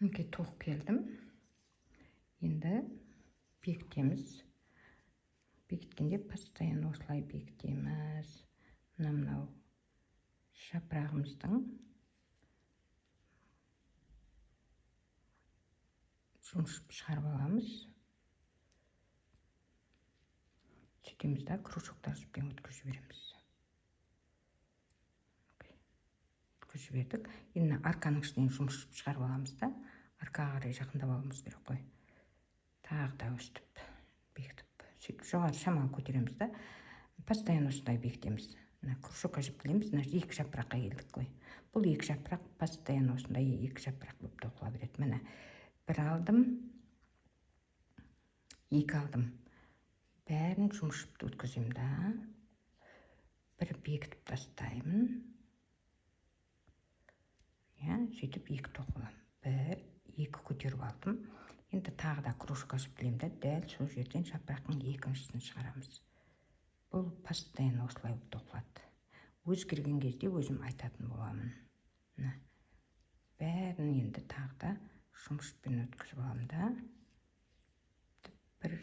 Мінекей тоқ келдім. Енді бекітеміз. Бекіткенде постоянно осылай бекітеміз. Мынау жапырағымыздың жұмышып шығарып аламыз. Сөйтеміз да кружоктар жіппен өткізіп жібереміз. Өткізіп жібердік. Енді арқаның ішінен жұмышып шығарып аламыз да, арқаға қарай жақындап алуымыз керек қой. Тағы да өстіп бекітіп, сөйтіп жоғары шамалы көтереміз да, постоянно осылай бекітеміз. Кружокқа жіптелеміз. Екі жапыраққа келдік қой. Бұл екі жапырақ постоянно осындай екі жапырақ болып тоқыла береді. Міне бір алдым, екі алдым. Бәрін жұмышып өткіземін да. Бір бекітіп тастаймын. Сөйтіп екі тоқылам. Бір, екі көтеріп алдым. Енді тағы да кружокқа жіптелемін да, дәл сол жерден жапырақтың екіншісін шығарамыз. Бұл постоянно осылай тоқылады. Өзгерген кезде өзім айтатын боламын. Бәрін енді тағы да жұмышпен өткізіп аламын да. Бір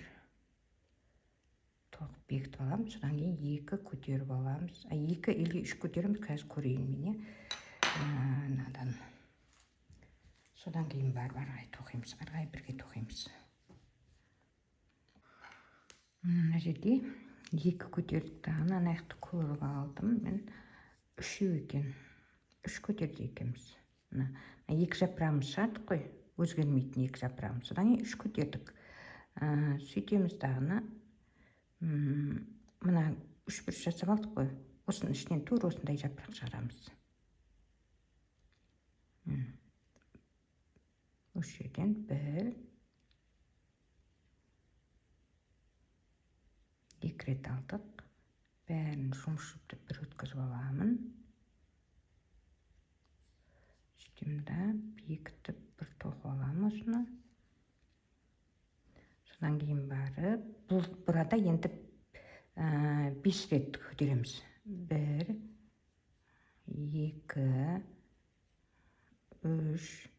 тоқ бекітіп аламын. Содан кейін екі көтеріп аламыз. Екі или үш көтереміз, қазір көрейін мен. Надан. Содан кейін арғай тоқимыз. Арғай бірге тоқимыз. Мына жерде екі көтердік та, ана аяқты көріп алдым. Мен үшеу екен. Үш көтерді екенбіз. Екі жапырағымыз шығардық қой. Өзгермейтін екі жапырағымыз. Содан кейін үш көтердік. Сөйтеміз дағына. Мына үш бір жасап алдық қой. Осының ішінен тур осындай жапырақ шығарамыз. Осы жерден бір, екі рет алдық. Бәрін жұмышып бір өткізіп аламын. Сөйтемін да бекітіп бір тоқып аламын осыны. Содан кейін барып, бұл burada енді 5 рет көтереміз. 1, 2, 3,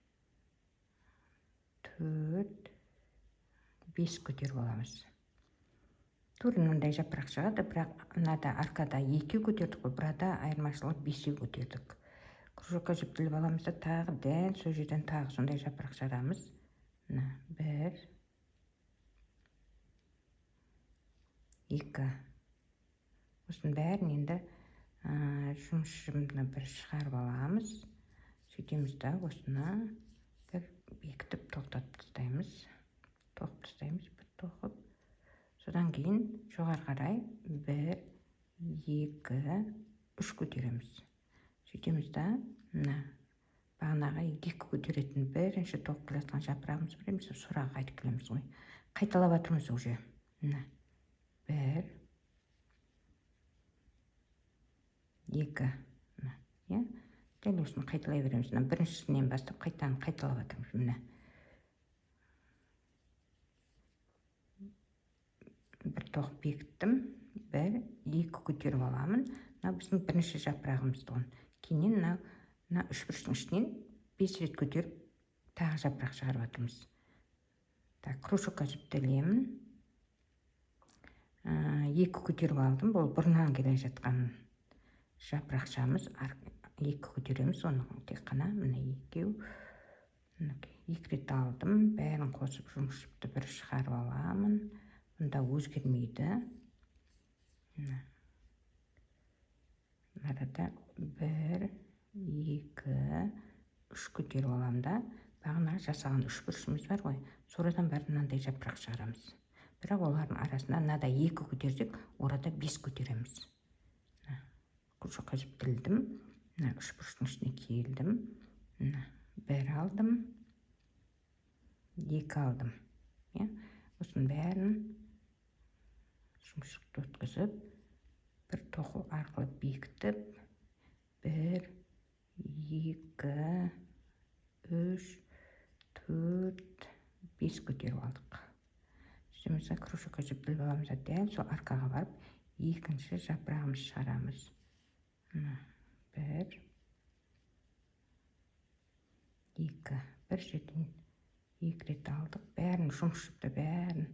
4, 5 көтеріп аламыз. Тура мындай жапырақ шығады, бірақ мынада арқада 2 көтердік қой, burada айырмашылығы 5 көтердік. Кружокқа жіптеліп аламыз да, тағы дәл сол жерден тағы сондай жапырақ шығарамыз. 1, 2. Осының бәрін енді жұмысшымды бір шығарып аламыз. Сөйтеміз да, осына бір бекітіп тоқтатып тастаймыз. Тоқып тастаймыз, бір тоқып. Содан кейін жоғары қарай 1, 2, 3 көтереміз. Сөйтеміз да, бағанаға 2 көтеретін бірінші тоқып келатқан жапырағымыз білеміз, сұраға қайтып келеміз ғой. Қайталап атырмыз уже. 1, 2. Дәл осыны қайталай береміз. Біріншісінен бастап қайталап атырмыз. Бір тоқ бекіттім. 1, 2 көтеріп аламын. Біздің бірінші жапырағымыз тұғын. Кейінен үш бұрыштың ішінен 5 рет көтеріп, тағы жапырақ шығарып атырмыз. Кружокқа жіптелемін. 2 көтеріп алдым. Бұл бұрыннан келе жатқан жапырақшамыз. 2 көтереміз. Оны тек қана міне 2 рет алдым. Бәрін қосып жұмысшыпты бір шығарып аламын. Бұнда өзгермейді. Арада 1, 2, 3 көтеріп аламын да. Бағана жасаған 3 бұрышымыз бар ғой. Сорадан бәрін мынандай жапырақ шығарамыз. Бірақ олардың арасында мынада 2 көтерсек, орада 5 көтереміз. Кружокқа жіптелдім. 3 бұрыштың ішіне келдім. 1 алдым. 2 алдым. Осының бәрін жұмысшықты өткізіп, бір тоқу арқылы бекітіп, 1, 2, 3, 4, 5 көтеріп алдық. Сөйтеміз кружокқа жіптеліп аламыз, дәл сол арқаға барып, екінші жапырағымыз шығарамыз. 1, 2, бір жерден 2 рет алдық. Бәрін жұмыс жүкті бәрін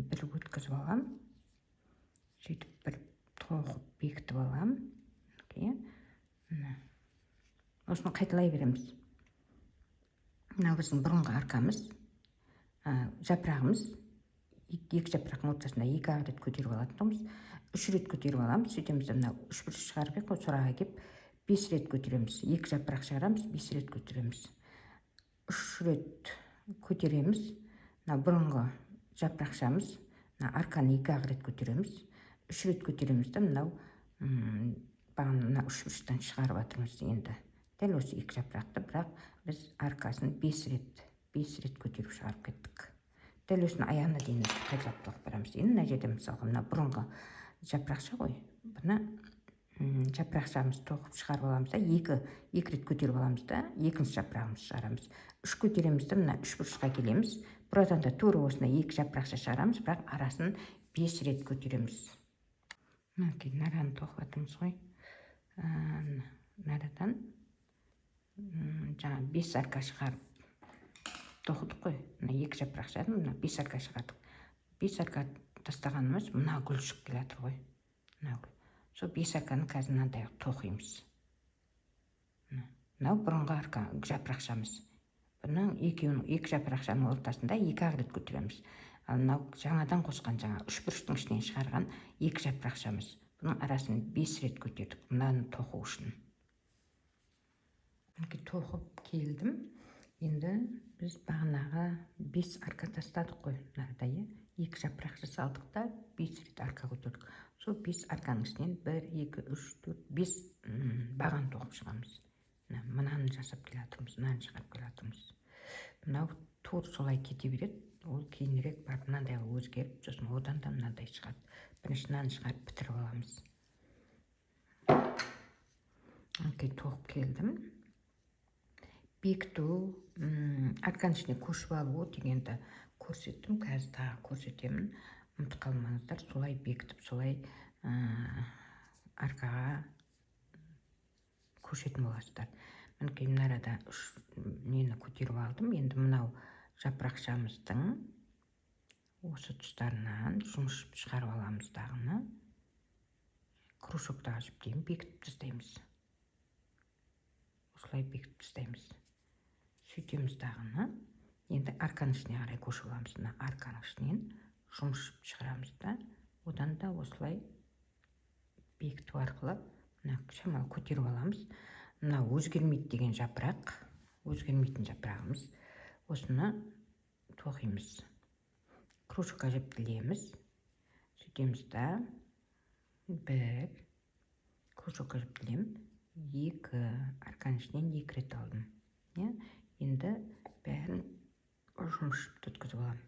бір өткізіп алам. Сөйтіп бір тоғып бекітіп алам. Осыны қайталай береміз. Мына біздің бұрынғы арқамыз, жапырағымыз, 2 жапырақтың ортасында 2 рет көтеріп алатынымыз, 3 рет көтеріп аламыз. Сөйтеміз, мына 3 бұрыш шығарып сораға кеп 5 рет көтереміз. 2 жапырақ шығарамыз, 5 рет көтереміз. 3 рет көтереміз. Мына бұрынғы жапырақшамыз, мына арқаны 2 рет көтереміз. 3 рет көтереміз, мынау бағана 3 бұрыштан шығарып атырмыз енді. Дәл осы 2 жапырақты, бірақ біз арқасын 5 рет көтеріп шығарып кеттік. Дәл осыны аяғына дейін қайталап барамыз. Енді мына жерде мысалға мына бұрынғы жапырақша ғой. Бұны жапырақшамыз тоқып шығарып аламыз да, 2 рет көтеріп аламыз да, екінші жапырағымызды шығарамыз. 3 көтереміз де, мына 3 бұрышқа келеміз. Бұрадан да тура осына 2 жапырақша шығарамыз, бірақ арасын 5 рет көтереміз. Нараны тоқып атырмыз ғой. Нарадан жаңа 5 арқа шығарып тоқыдық қой. Мына 2 жапырақ шығардым, мына 5 арқа шығардық. 5 арқа тастағанымыз мына гүл шығып келатыр ғой. Сол 5 арқаны қазір мынандай тоқимыз. Мынау бұрынғы арқа жапырақшамыз. Бұның 2 жапырақшаның ортасында 2 рет көтереміз. Ал мынау жаңадан қосқан, жаңа 3 бұрыштың ішінен шығарған 2 жапырақшамыз. Бұның арасын 5 рет көтердік, мынаны тоқу үшін. Тоқып келдім. Енді біз бағанағы 5 арқа тастадық қой. Нарада 2 жапырақ жасалдық та 5 рет арқа көтердік. Сол 5 арқаның ішінен 1, 2, 3, 4, 5 баған тоқып шығамыз. Мынаны жасап келатырмыз, мынаны шығарып келатырмыз. Мынау тур солай кете береді. Ол кейінірек барып мынандай өзгеріп, сосын одан да мынандай шығады. Бірінші мынаны шығарып бітіріп аламыз. Тоқып келдім. Бекіту, арқаның ішіне көшіп алу дегенді көрсеттім. Қазір тағы көрсетемін. Ұмытып қалмаңыздар. Солай бекітіп, солай арқаға көшетін боласыздар. Мына арада 3 нені көтеріп алдым. Енді мынау жапырақшамыздың осы тұстарынан жұмыс шығарып аламыз дағыны. Кружоктағы жіптен бекітіп тастаймыз. Осылай бекітіп тастаймыз. Сөйтеміз дағыны. Енді арқаның ішіне қарай көшіп аламыз. Арқаның ішінен жұмыс шығарамыз да, одан да осылай бекіту арқылы шамалы көтеріп аламыз. Мына өзгермейді деген жапырақ, өзгермейтін жапырағымыз. Осыны тоқимыз. Кружокқа жіптілеміз. Сөйтеміз да, 1 кружокқа жіптілем, 2 арқаның ішінен 2 рет алдым. Енді бәрін жұмыс жіпті өткізіп алам.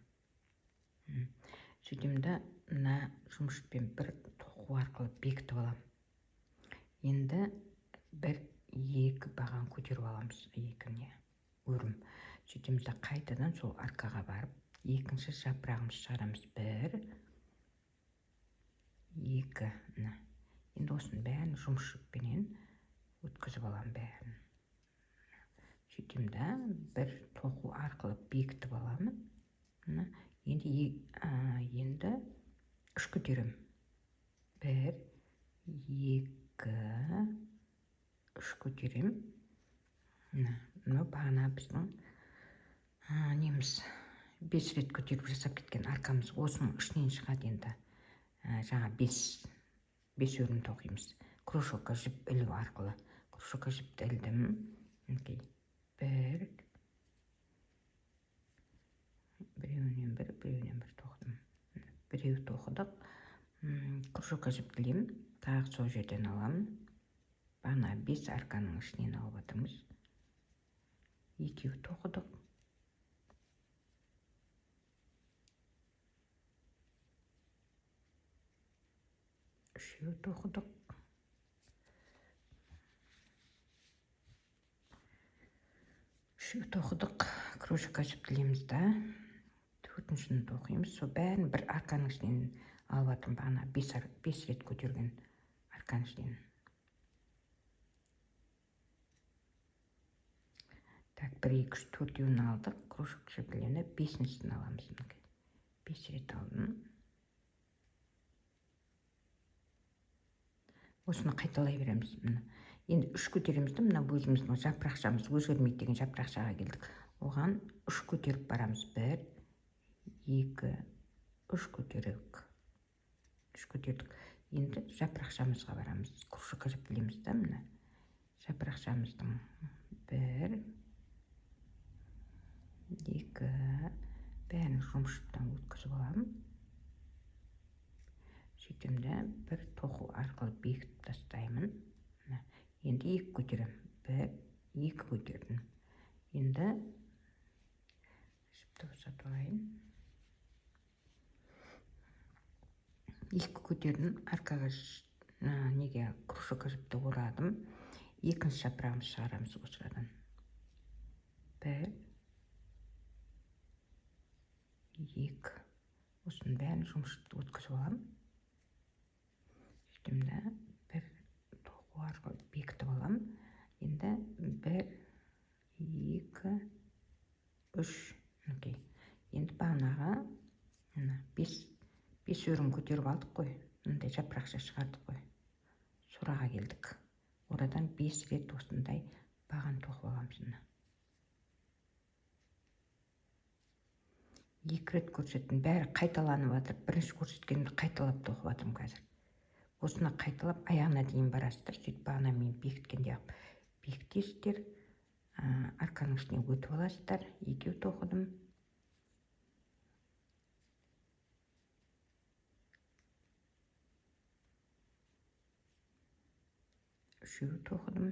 Сөйтемді мына жұмыс жіппен бір тоқу арқылы бекітіп алам. Енді 1-2 баған көтеріп аламыз. 2-не өрім. Сөйтемізді қайтадан сол арқаға барып, екінші жапырағымыз шығарамыз. 1, 2. Енді осының бәрін жұмыс жіппенен өткізіп алам бәрін. Сөйтемді бір тоқу арқылы бекітіп аламын. Енді 3 көтерем. 1, 2, 3 көтерем. Мынау бағана біздің неміз 5 рет көтеріп жасап кеткен арқамыз осының ішінен шығады енді. Жаңа 5 өрім тоқимыз. Кружокқа жіп ілу арқылы. Кружокқа жіпті ілдім. 1, біреуінен бір тоқыдым. Біреу тоқыдық. Кружокқа жіптілем. Тағы сол жерден алам. Бана 5 арқаның ішінен алып атырмыз. 2 тоқыдық. 3 тоқыдық. 3 тоқыдық. Кружокқа жіптілеміз да. 4-шіні тоқимыз. Сол бәрін бір арқаның ішінен алып атырмын. Бағана 5 рет көтерген арқаның ішінен. Так, 1, 2, 3, 4 алдық. Кружок шепелені 5-шісін аламыз. 5 рет алдым. Осыны қайталай береміз. Енді 3 көтеремізді, мына өзіміздің жапырақшамыз өзгермейді деген жапырақшаға келдік. Оған 3 көтеріп барамыз. 1, 2, 3 көтерік. 3 көтердік. Енді жапырақшамызға барамыз. Кружокқа жіпілеміз да, мына жапырақшамыздың 1, 2, бәрін жұмшыптан өткізіп аламын. Сөйтімді бір тоқу арқылы бекітіп тастаймын. Енді 2 көтерем. 1, 2 көтердім. Енді жіпті босатып алайын. 2 көтердім. Арқаға неге кружокқа жіпті орадым. Екінші жапырағымыз шығарамыз осырадан. 1, 2. Осының бәрін жұмшыпты өткізіп аламын. Сөйтімді бір тоқу арқылы бекітіп аламын. Енді 1, 2, 3. Енді бағанағы 5 өрім көтеріп алдық қой. Мындай жапырақша шығардық қой. Сұраға келдік. Oradan 5 рет осындай баған тоқып аламыз. 2 рет көрсеттім. Бәрі қайталанып жатыр. Бірінші көрсеткенімді қайталап тоқып жатырмын қазір. Осыны қайталап аяғына дейін барасыздар. Сөйтіп бағана мен бекіткенде бекітесіздер. Арқаның ішіне өтіп аласыздар. 2 тоқыдым. 3 тоқыдым.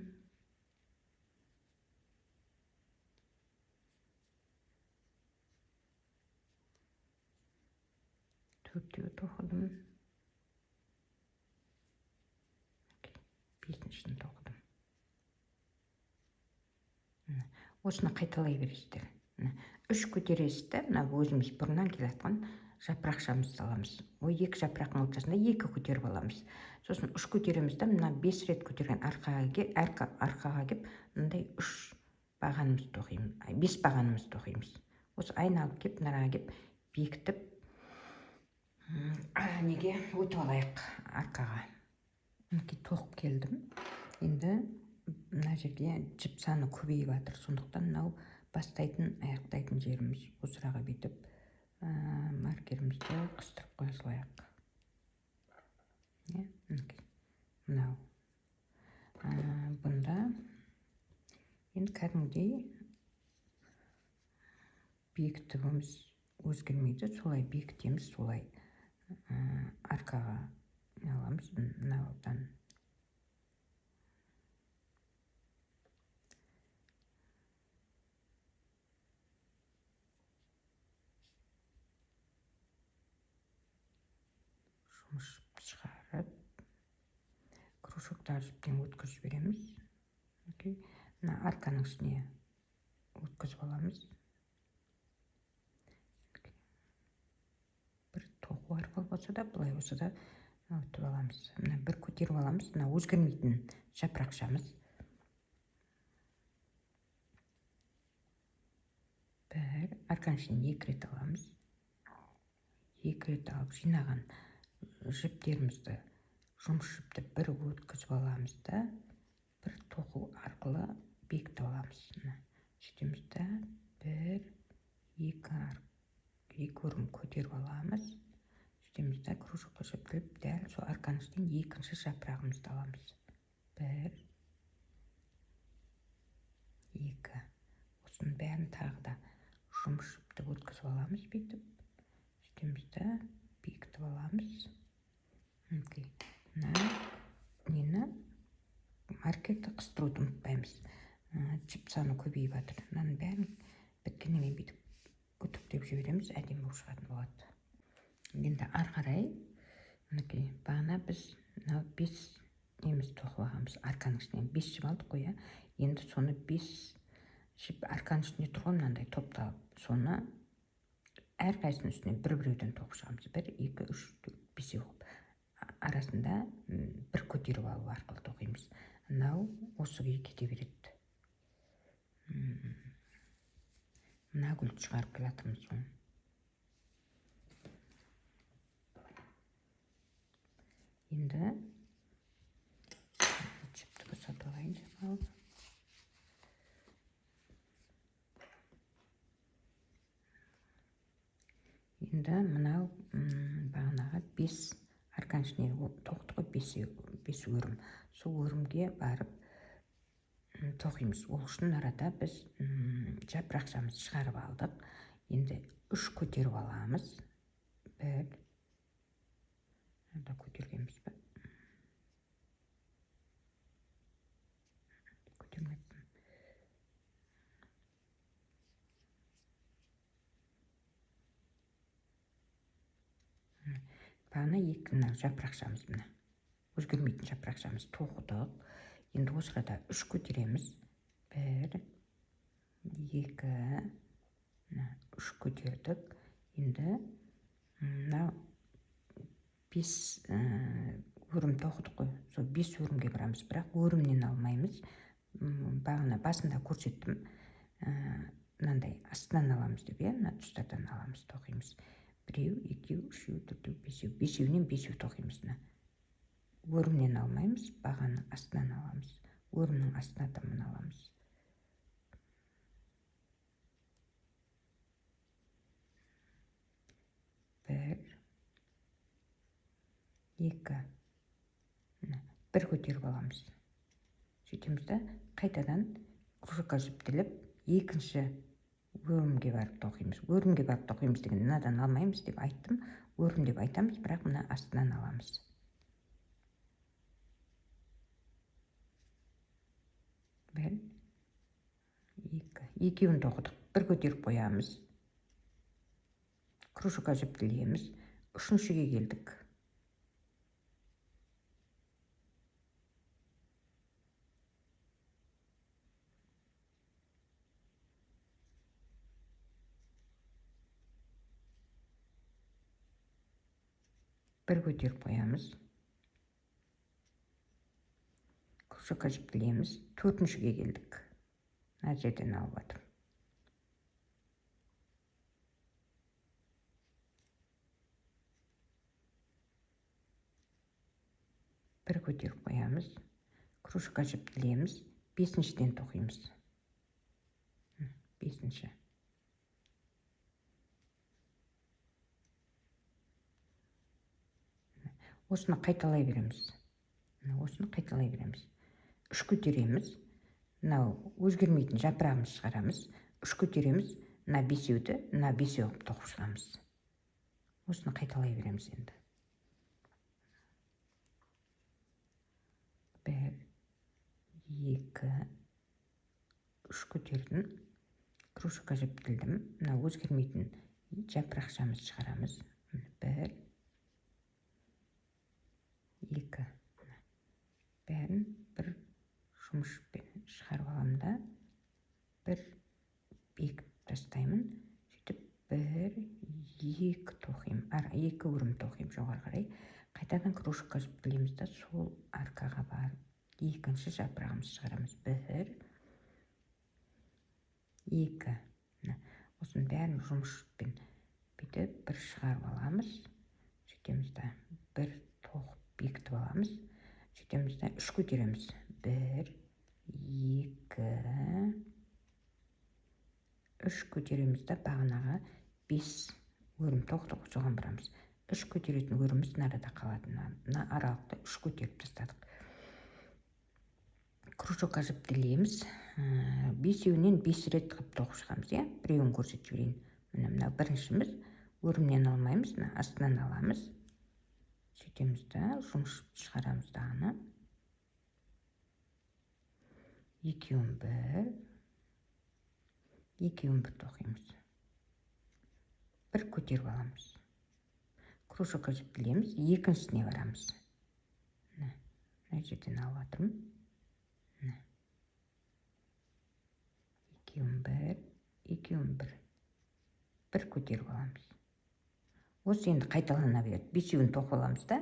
4 тоқыдым. 5-шіні тоқыдым. Осыны қайталай бересіздер. 3 көтересіздер. Мына өзіміз бұрыннан келатқан жапырақшамызды аламыз. Ой, 2 жапырақтың ортасында 2 көтеріп аламыз. Сосын 3 көтереміз де, мына 5 рет көтерген арқаға кеп, мындай 3 бағанымыз тоқимыз, 5 бағанымыз тоқимыз. Осы айналып кеп, нараға кеп, бекітіп, неге өтіп алайық арқаға. Тоқып келдім. Енді мына жерде жіп саны көбейіп жатыр. Сондықтан мынау бастайтын, аяқтайтын жеріміз. Осыраға бетіп, маркерімізді қыстырып қоя салайық. Мынау. Бұнда енді кәдімгідей бекітігіміз өзгермейді. Солай бекітеміз, солай арқаға аламыз. Мынаудан жұмышып шығарып, кружоктар жіптен өткізіп береміз. Мына арқаның ішіне өткізіп аламыз. Бір тоқу арқылы болса да, бұлай болса да өтіп аламыз. Мына бір көтеріп аламыз. Мына өзгермейтін жапырақшамыз. Бір арқаның ішіне 2 рет аламыз. 2 рет алып жинаған жіптерімізді, жұмыс жіпті бір өткізіп аламыз да, бір тоқу арқылы бекітіп аламыз. Сөйтемізді 1, 2 өрім көтеріп аламыз. Сөйтемізді кружокқа жіптіліп, дәл сол арқаның ішінен 2-ші жапырағымызды аламыз. 1, 2. Осының бәрін тағы да жұмыс жіпті өткізіп аламыз бетіп. Сөйтемізді бекітіп аламыз. Нені маркерді қыстыруды ұмытпаймыз. Жіп саны көбейіп жатыр. Мынаның бәрін біткеннен кейін бүйтіп үтіктеп жібереміз, әдемі болып шығатын болады. Енді ары қарай бағана біз 5 неміз тоқып алғанбыз. Арқаның ішінен 5 жіп алдық қой. Енді соны 5 жіп арқаның ішінде тұрған мынандай топталып, соны әрқайсының үстінен бір-біреуден тоқып шығамыз. 1, 2, 3, 4, 5 оқып. Арасында бір көтеріп алу арқылы тоқимыз. Мынау осы күйі кете береді. мына гүлді шығарып келатырмыз ғой. Енді жіпті босатып алайын жаңағы. Енді мынау бағанағы 5 арканшный тоқты ғой, 5 өрім. Сол өрімге барып тоқимыз. Ол үшін арада біз жапырақшамызды шығарып алдық. Енді 3 көтеріп аламыз. 1 көтергенбіз бе? Көтермеппін. Бағана 2 жапырақшамыз мына. Өзгермейтін жапырақшамыз тоқыдық. Енді осы арада 3 көтереміз. 1 2 3 көтердік. Енді мына 5 өрім тоқыдық қой. Сол 5 өрімге барамыз, бірақ өрімнен алмаймыз. Бағана басында көрсеттім. Мынандай астынан аламыз деп, мына тұстардан аламыз, тоқимыз. 1 2 3 4 5 бесеуінен 5 тоқимыз. Өрімнен алмаймыз, бағаны астынан аламыз. Өрімнің астына тамын аламыз. Бір көтеріп аламыз. Сөйтеміз да, қайтадан кружокқа жіптіліп, екінші өрімге барып тоқимыз. Өрімге барып тоқимыз деген мынадан алмаймыз деп айттым. Өрім деп айтамыз, бірақ мына астынан аламыз. 1 2 екеуін тоқыдық. Бір көтеріп қоямыз. Кружокқа жіптілейміз. Үшіншіге келдік. Бір көтеріп қоямыз. Кружокқа жіптілейміз. Төртіншіге келдік. Мына жерден алып жатырмын. Бір көтеріп қоямыз. Кружокқа жіптілейміз. Бесіншіден тоқимыз. Бесінші. Осыны қайталай береміз. Осыны қайталай береміз. 3 көтереміз. Мынау өзгермейтін жапырағымыз шығарамыз. 3 көтереміз. Мына бесеуді, мына бесеу қылып тоқып шығамыз. Осыны қайталай береміз енді. 1 2 3 көтердім. Кружокқа жіптілдім. Мына өзгермейтін жапырақшамызды шығарамыз. 1 2 бәрін бір жұмышпен шығарып аламын да, бір бекіп тастаймын. Сөйтіп 1 2 тоқимын. 2 өрім тоқимын жоғары қарай. Қайтадан кружокқа жіптілейміз да, сол арқаға барып екінші жапырағымызды шығарамыз. 1 2. Осының бәрін жұмыспен бүйтіп бір шығарып аламыз. Сөйтеміз да, бір тоқып бекітіп аламыз. Сөйтеміз да, 3 көтереміз. 1 2 3 көтереміз да, бағанаға 5 өрім тоқтық, соған барамыз. 3 көтеретін өріміз нарада қалатын. Мына аралықты 3 көтеріп тастадық. Кружокқа жіптілейміз. 5-еуінен 5 рет қып тоқып шығамыз. Біреуін көрсетіп жіберейін. Мына біріншіміз, өрімнен алмаймыз, астынан аламыз. Сөйтеміз да, жұмыс шығарамыз дағаны. 2-еуін 1 2-еуін 1 тоқимыз. 1 көтеріп аламыз. Кружокқа жіптілейміз. Екіншісіне барамыз. Мына жерден алып жатырмын. 2-еуін 1 2-еуін 1 1 көтеріп аламыз. Осы енді қайталана береді. 5-еуін тоқып аламыз да,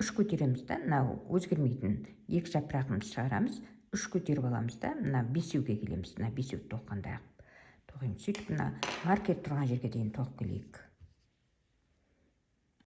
3 көтереміз да, мынау өзгермейтін 2 жапырағымызды шығарамыз. 3 көтеріп аламыз да, мына 5-еуге келеміз. Мына 5-еуді тоққандай қылып. тоқимыз. Сөйтіп мына маркер тұрған жерге дейін тоқып келейік.